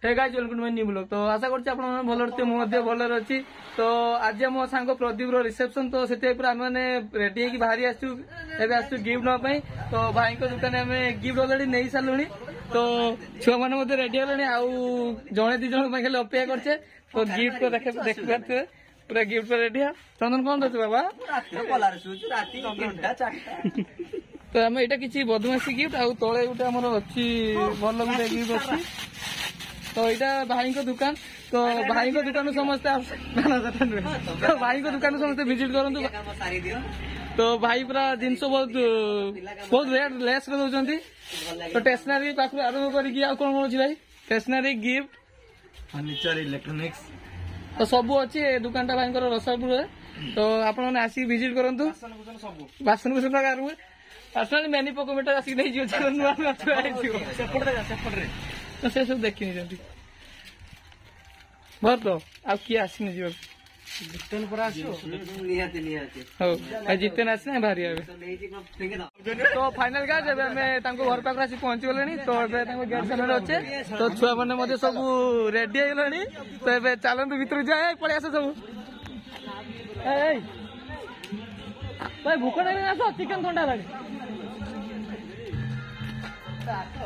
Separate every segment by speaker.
Speaker 1: Hey guys welcome to my new blog. तो आशा करछि आपण माने भलो रहते मो मध्ये भलो रहछि। तो आज मो सांग प्रदीप रो रिसेप्शन तो सेते पूरा माने रेडी हे कि बाहरी आसु एबे आसु गिफ्ट न पई। तो भाई को दुकान में गिफ्ट ऑलरेडी नै सालुनी। तो छुआ माने मध्ये रेडी होलनी आउ जणे दि जण पई अपेक्षा करछे। तो गिफ्ट को देख पाते पूरा गिफ्ट पर रेडी है। चंदन कोन दछ बाबा
Speaker 2: कलर सुच राती 3टा 4टा।
Speaker 1: तो आम यहाँ किसी बदमाशी गिफ्ट आउ तले गोटे आम अच्छी भल गोटे गिफ्ट अच्छी। तो यहाँ भाई को दुकान तो भाई को दुकान समस्ते तो भाई को दुकान समस्ते विजिट करूँ। तो भाई पूरा जिनस बहुत रेट लेस कर दौरान। तो स्टेशनरी पाखु आरंभ करी कौन कौन अच्छी भाई स्टेशनरी गिफ्ट
Speaker 2: फर्निचर इलेक्ट्रोनिक्स
Speaker 1: तो सब अच्छी दुकान भाई रसापुर। तो आप आसिक विजिट करूँ बासन कुसन प्रकार पर्सनाली मेनी पकोमीटर आसिक नहीं जीव नुआ नुआ तो से सब देखी नहीं बहुत तो आप किए आसनी जीव
Speaker 2: जितन पर आसो निहाती निहाती
Speaker 1: हो जितन आसने भारी तो फाइनल का जब हमें घर पाख आसी पहुंची गले। तो गेट सामने अच्छे तो छुआ मैंने सब रेडी होगलानी। तो ये चलतु भर जाए पलि आस सब भाई भूख नहीं आस चिकेन थंडा लगे।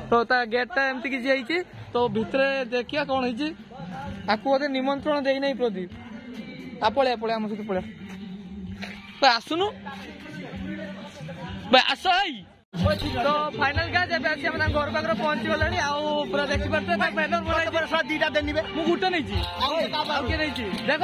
Speaker 1: तो गेटा एमती किसी तो भितर देखिया कौन है आपको बोधे निमंत्रण दे नहीं प्रदीप आ पड़े पड़े आम सहित पड़े तो आसुनु आस। तो फाइनल का जब आसी घर पाखे पहुंची गले आउ पूरा देखी पार्थे दीटा देनी मुझे गोटे नहीं देख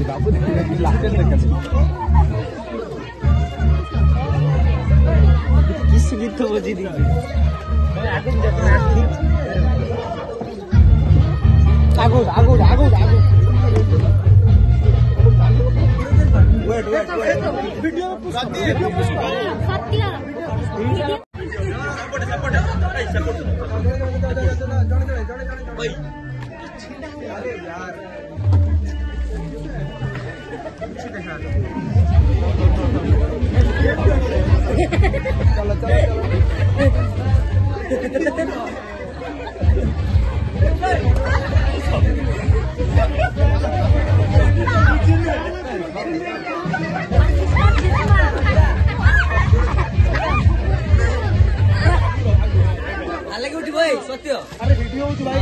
Speaker 2: बाबू किस गीत बजी दी आगो आगो आगो आगो वेट वेट वीडियो चलो अलग उठी भाई सत्य अरे वीडियो उठी भाई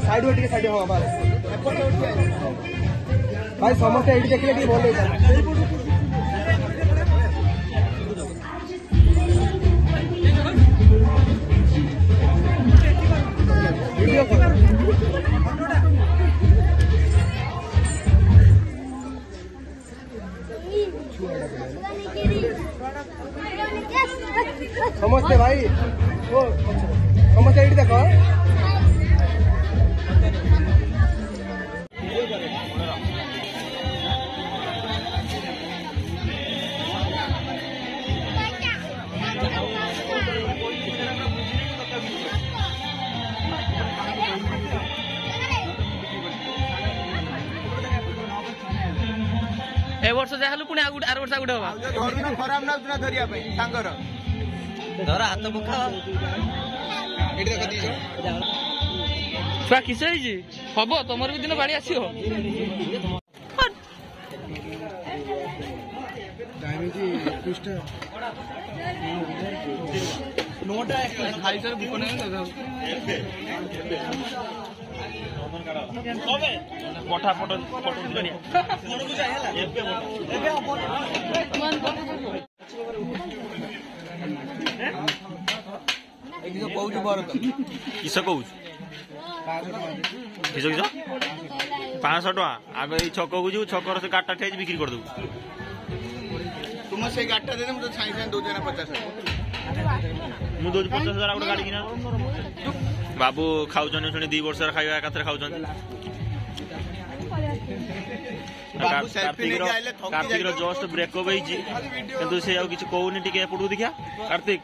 Speaker 2: साइड उठी साइड हो भाई समस्त ये देखले कि भल वीडियो समस्ते भाई ओ समस्ते ये देखो ए वर्ष जाहलु पुणी आर वर्ष आगुटे हवा धरना खराब ना तुना धरिया पे सांगर धरा हाथ पका एडी देख दी छुआ किसे हिजी हबो तमर भी दिन बाड़ी आसीओ डायमी जी पुष्ट नोटा खाई सर भूख नहीं पठा फोटो फोटो କହୁଛୁ ଭରତ
Speaker 3: କିସ କହୁଛୁ କିସ 500 ଟଙ୍କା ଆଗ ଏଇ ଛକକୁ ଯିବୁ ଛକର ସେ ଗାଡିଟା ଠିଆ ହେଇଛି ବିକ୍ରି କରିଦେବୁ
Speaker 2: ତୁମ ସେଇ ଗାଡ଼ିଟା ଦେଲେ ମୁଁ ତ ସାଙ୍ଗେ ସାଙ୍ଗେ ଦଉଛି ନା 50,000
Speaker 3: ମୁଁ ଦଉଛି 50,000 ଗୋଟେ ଗାଡି କିଣା ବାବୁ ଖାଉଛନ୍ତି ଶୁଣି 2 ବର୍ଷର ଖାଇବା ଏକାଥରେ ଖାଉଛନ୍ତି କାର୍ତ୍ତିକର ଜଷ୍ଟ ବ୍ରେକଅପ୍ ହେଇଛି କିନ୍ତୁ ସେ ଆଉ କିଛି କହୁନି ଟିକେ ଏପଟକୁ ଦେଖିଆ କାର୍ତ୍ତିକ